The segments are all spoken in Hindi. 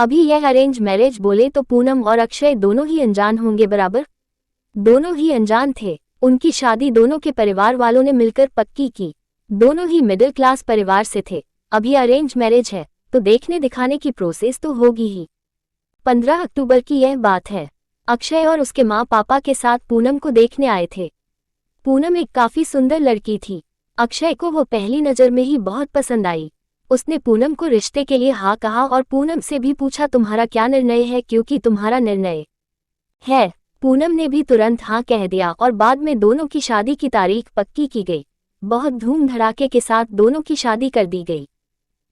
अभी यह अरेंज मैरिज बोले तो पूनम और अक्षय दोनों ही अनजान होंगे बराबर। दोनों ही अनजान थे। उनकी शादी दोनों के परिवार वालों ने मिलकर पक्की की। दोनों ही मिडिल क्लास परिवार से थे। अभी अरेंज मैरिज है तो देखने दिखाने की प्रोसेस तो होगी ही। 15 अक्टूबर की यह बात है। अक्षय और उसके माँ पापा के साथ पूनम को देखने आए थे। पूनम एक काफी सुंदर लड़की थी। अक्षय को वो पहली नजर में ही बहुत पसंद आई। उसने पूनम को रिश्ते के लिए हाँ कहा और पूनम से भी पूछा तुम्हारा क्या निर्णय है, क्योंकि तुम्हारा निर्णय है। पूनम ने भी तुरंत हाँ कह दिया और बाद में दोनों की शादी की तारीख पक्की की गई। बहुत धूम धड़ाके के साथ दोनों की शादी कर दी गई।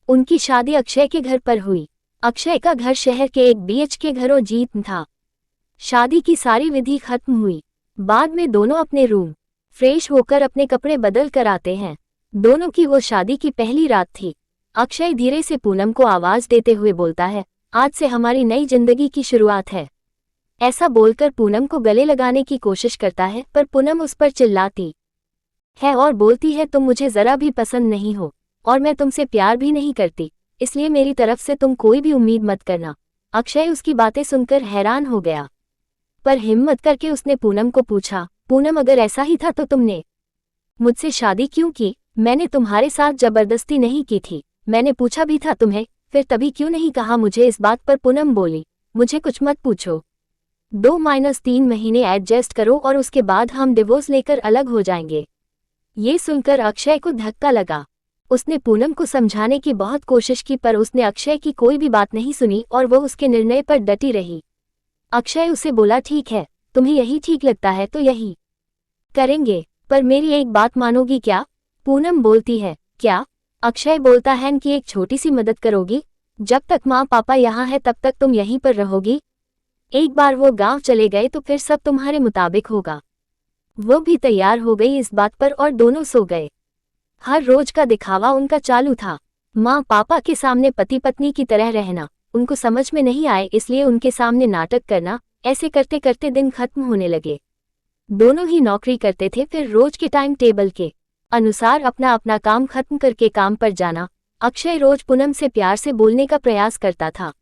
उनकी शादी अक्षय के घर पर हुई। अक्षय का घर शहर के एक BHK घरों जीत था। शादी की सारी विधि खत्म हुई। बाद में दोनों अपने रूम फ्रेश होकर अपने कपड़े बदल कर आते हैं। दोनों की वो शादी की पहली रात थी। अक्षय धीरे से पूनम को आवाज देते हुए बोलता है, आज से हमारी नई जिंदगी की शुरुआत है। ऐसा बोलकर पूनम को गले लगाने की कोशिश करता है, पर पूनम उस पर चिल्लाती है और बोलती है तुम मुझे जरा भी पसंद नहीं हो और मैं तुमसे प्यार भी नहीं करती, इसलिए मेरी तरफ से तुम कोई भी उम्मीद मत करना। अक्षय उसकी बातें सुनकर हैरान हो गया, पर हिम्मत करके उसने पूनम को पूछा, पूनम अगर ऐसा ही था तो तुमने मुझसे शादी क्यों की? मैंने तुम्हारे साथ जबरदस्ती नहीं की थी। मैंने पूछा भी था तुम्हें, फिर तभी क्यों नहीं कहा मुझे इस बात पर? पूनम बोली, मुझे कुछ मत पूछो। 2-3 महीने एडजस्ट करो और उसके बाद हम डिवोर्स लेकर अलग हो जाएंगे। ये सुनकर अक्षय को धक्का लगा। उसने पूनम को समझाने की बहुत कोशिश की, पर उसने अक्षय की कोई भी बात नहीं सुनी और वो उसके निर्णय पर डटी रही। अक्षय उसे बोला, ठीक है, तुम्हें यही ठीक लगता है तो यही करेंगे, पर मेरी एक बात मानोगी क्या? पूनम बोलती है, क्या? अक्षय बोलता है कि एक छोटी सी मदद करोगी? जब तक माँ पापा यहाँ है तब तक तुम यहीं पर रहोगी। एक बार वो गांव चले गए तो फिर सब तुम्हारे मुताबिक होगा। वो भी तैयार हो गई इस बात पर और दोनों सो गए। हर रोज का दिखावा उनका चालू था। माँ पापा के सामने पति पत्नी की तरह रहना उनको समझ में नहीं आए, इसलिए उनके सामने नाटक करना। ऐसे करते करते दिन खत्म होने लगे। दोनों ही नौकरी करते थे, फिर रोज के टाइम टेबल के अनुसार अपना अपना काम खत्म करके काम पर जाना। अक्षय रोज पूनम से प्यार से बोलने का प्रयास करता था,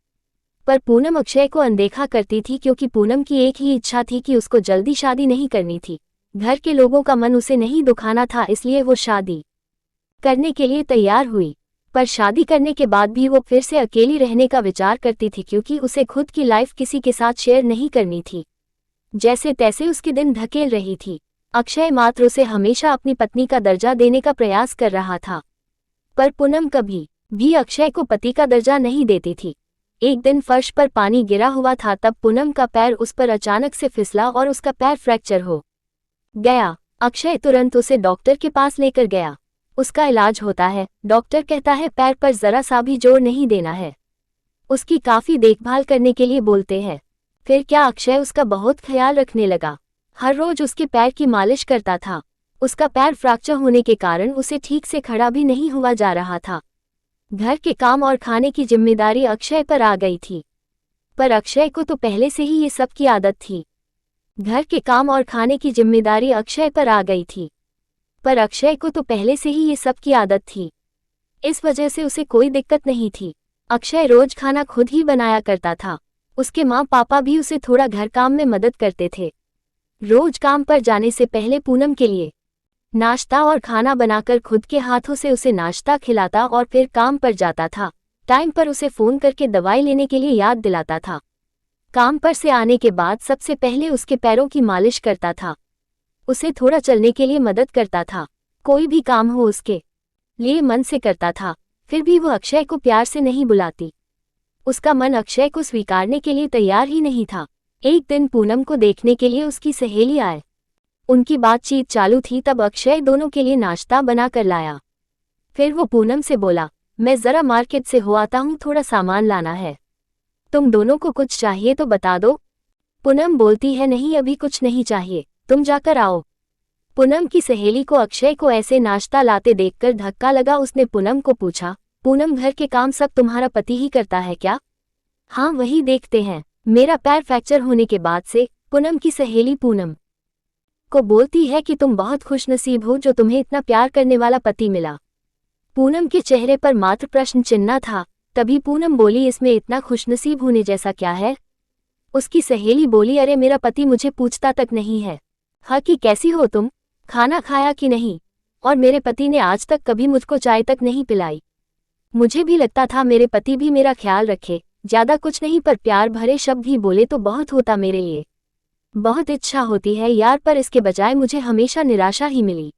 पर पूनम अक्षय को अनदेखा करती थी, क्योंकि पूनम की एक ही इच्छा थी कि उसको जल्दी शादी नहीं करनी थी। घर के लोगों का मन उसे नहीं दुखाना था, इसलिए वो शादी करने के लिए तैयार हुई। पर शादी करने के बाद भी वो फिर से अकेली रहने का विचार करती थी, क्योंकि उसे खुद की लाइफ किसी के साथ शेयर नहीं करनी थी। जैसे तैसे उसके दिन धकेल रही थी। अक्षय मात्र उसे हमेशा अपनी पत्नी का दर्जा देने का प्रयास कर रहा था, पर पूनम कभी भी अक्षय को पति का दर्जा नहीं देती थी। एक दिन फर्श पर पानी गिरा हुआ था, तब पूनम का पैर उस पर अचानक से फिसला और उसका पैर फ्रैक्चर हो गया। अक्षय तुरंत उसे डॉक्टर के पास लेकर गया। उसका इलाज होता है। डॉक्टर कहता है पैर पर जरा सा भी जोर नहीं देना है, उसकी काफी देखभाल करने के लिए बोलते हैं। फिर क्या, अक्षय उसका बहुत ख्याल रखने लगा। हर रोज उसके पैर की मालिश करता था। उसका पैर फ्रैक्चर होने के कारण उसे ठीक से खड़ा भी नहीं हुआ जा रहा था। घर के काम और खाने की जिम्मेदारी अक्षय पर आ गई थी, पर अक्षय को तो पहले से ही ये सब की आदत थी। घर के काम और खाने की जिम्मेदारी अक्षय पर आ गई थी, पर अक्षय को तो पहले से ही ये सब की आदत थी। इस वजह से उसे कोई दिक्कत नहीं थी। अक्षय रोज खाना खुद ही बनाया करता था। उसके माँ पापा भी उसे थोड़ा घर काम में मदद करते थे। रोज काम पर जाने से पहले पूनम के लिए नाश्ता और खाना बनाकर खुद के हाथों से उसे नाश्ता खिलाता और फिर काम पर जाता था। टाइम पर उसे फोन करके दवाई लेने के लिए याद दिलाता था। काम पर से आने के बाद सबसे पहले उसके पैरों की मालिश करता था। उसे थोड़ा चलने के लिए मदद करता था। कोई भी काम हो उसके लिए मन से करता था। फिर भी वो अक्षय को प्यार से नहीं बुलाती। उसका मन अक्षय को स्वीकारने के लिए तैयार ही नहीं था। एक दिन पूनम को देखने के लिए उसकी सहेली आए। उनकी बातचीत चालू थी, तब अक्षय दोनों के लिए नाश्ता बना कर लाया। फिर वो पूनम से बोला, मैं जरा मार्केट से हो आता हूँ, थोड़ा सामान लाना है। तुम दोनों को कुछ चाहिए तो बता दो। पूनम बोलती है, नहीं अभी कुछ नहीं चाहिए, तुम जाकर आओ। पूनम की सहेली को अक्षय को ऐसे नाश्ता लाते देखकर धक्का लगा। उसने पूनम को पूछा, पूनम घर के काम सब तुम्हारा पति ही करता है क्या? हाँ वही देखते हैं। मेरा पैर फ्रैक्चर होने के बाद से पूनम की सहेली पूनम को बोलती है कि तुम बहुत खुशनसीब हो जो तुम्हें इतना प्यार करने वाला पति मिला। पूनम के चेहरे पर मात्र प्रश्न चिन्ह था। तभी पूनम बोली, इसमें इतना खुशनसीब होने जैसा क्या है। उसकी सहेली बोली, अरे मेरा पति मुझे पूछता तक नहीं है हाँ कि कैसी हो तुम, खाना खाया कि नहीं, और मेरे पति ने आज तक कभी मुझको चाय तक नहीं पिलाई। मुझे भी लगता था मेरे पति भी मेरा ख्याल रखे, ज्यादा कुछ नहीं पर प्यार भरे शब्द ही बोले तो बहुत होता मेरे लिए। बहुत इच्छा होती है यार, पर इसके बजाय मुझे हमेशा निराशा ही मिली।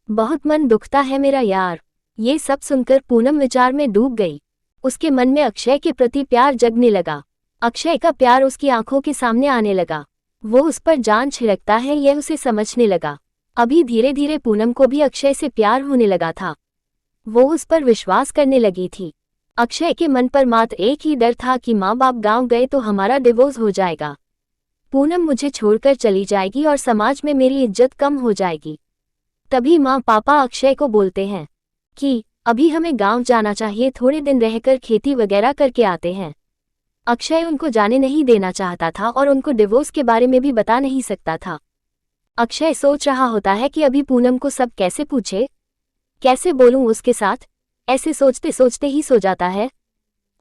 बहुत मन दुखता है मेरा यार। ये सब सुनकर पूनम विचार में डूब गई। उसके मन में अक्षय के प्रति प्यार जगने लगा। अक्षय का प्यार उसकी आंखों के सामने आने लगा। वो उस पर जान छिड़कता है यह उसे समझने लगा। अभी धीरे धीरे पूनम को भी अक्षय से प्यार होने लगा था। वो उस पर विश्वास करने लगी थी। अक्षय के मन पर मात्र एक ही डर था कि माँ बाप गांव गए तो हमारा डिवोर्स हो जाएगा, पूनम मुझे छोड़कर चली जाएगी और समाज में मेरी इज्जत कम हो जाएगी। तभी माँ पापा अक्षय को बोलते हैं कि अभी हमें गांव जाना चाहिए, थोड़े दिन रहकर खेती वगैरह करके आते हैं। अक्षय उनको जाने नहीं देना चाहता था और उनको डिवोर्स के बारे में भी बता नहीं सकता था। अक्षय सोच रहा होता है कि अभी पूनम को सब कैसे पूछे, कैसे बोलूं उसके साथ। ऐसे सोचते सोचते ही सो जाता है।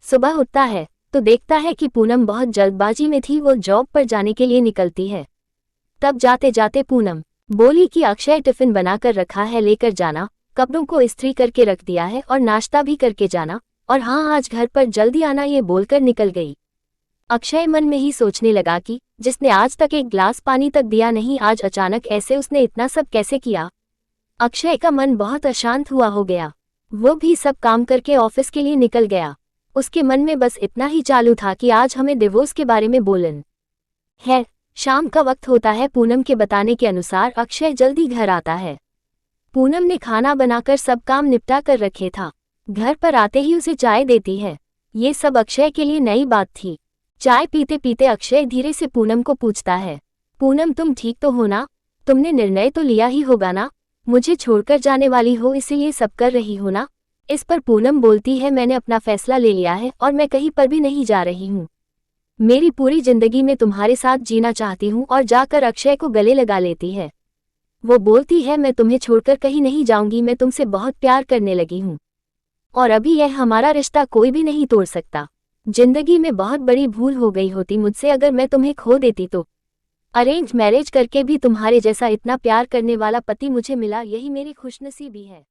सुबह उठता है तो देखता है कि पूनम बहुत जल्दबाजी में थी। वो जॉब पर जाने के लिए निकलती है। तब जाते जाते पूनम बोली कि अक्षय टिफिन बनाकर रखा है, लेकर जाना, कपड़ों को इस्त्री करके रख दिया है और नाश्ता भी करके जाना, और हाँ आज घर पर जल्दी आना, ये बोलकर निकल गई। अक्षय मन में ही सोचने लगा कि जिसने आज तक एक ग्लास पानी तक दिया नहीं, आज अचानक ऐसे उसने इतना सब कैसे किया। अक्षय का मन बहुत अशांत हुआ हो गया। वो भी सब काम करके ऑफिस के लिए निकल गया। उसके मन में बस इतना ही चालू था कि आज हमें डिवोर्स के बारे में बोलन है। शाम का वक्त होता है। पूनम के बताने के अनुसार अक्षय जल्दी घर आता है। पूनम ने खाना बनाकर सब काम निपटा कर रखे था। घर पर आते ही उसे चाय देती है। ये सब अक्षय के लिए नई बात थी। चाय पीते पीते अक्षय धीरे से पूनम को पूछता है, पूनम तुम ठीक तो हो ना? तुमने निर्णय तो लिया ही होगा ना? मुझे छोड़कर जाने वाली हो इसीलिए सब कर रही हो ना? इस पर पूनम बोलती है, मैंने अपना फैसला ले लिया है और मैं कहीं पर भी नहीं जा रही हूँ। मेरी पूरी जिंदगी में तुम्हारे साथ जीना चाहती हूँ, और जाकर अक्षय को गले लगा लेती है। वो बोलती है, मैं तुम्हें छोड़कर कहीं नहीं जाऊंगी, मैं तुमसे बहुत प्यार करने लगी हूँ और अभी यह हमारा रिश्ता कोई भी नहीं तोड़ सकता। जिंदगी में बहुत बड़ी भूल हो गई होती मुझसे अगर मैं तुम्हें खो देती तो। अरेंज मैरिज करके भी तुम्हारे जैसा इतना प्यार करने वाला पति मुझे मिला, यही मेरी खुशनसीबी है।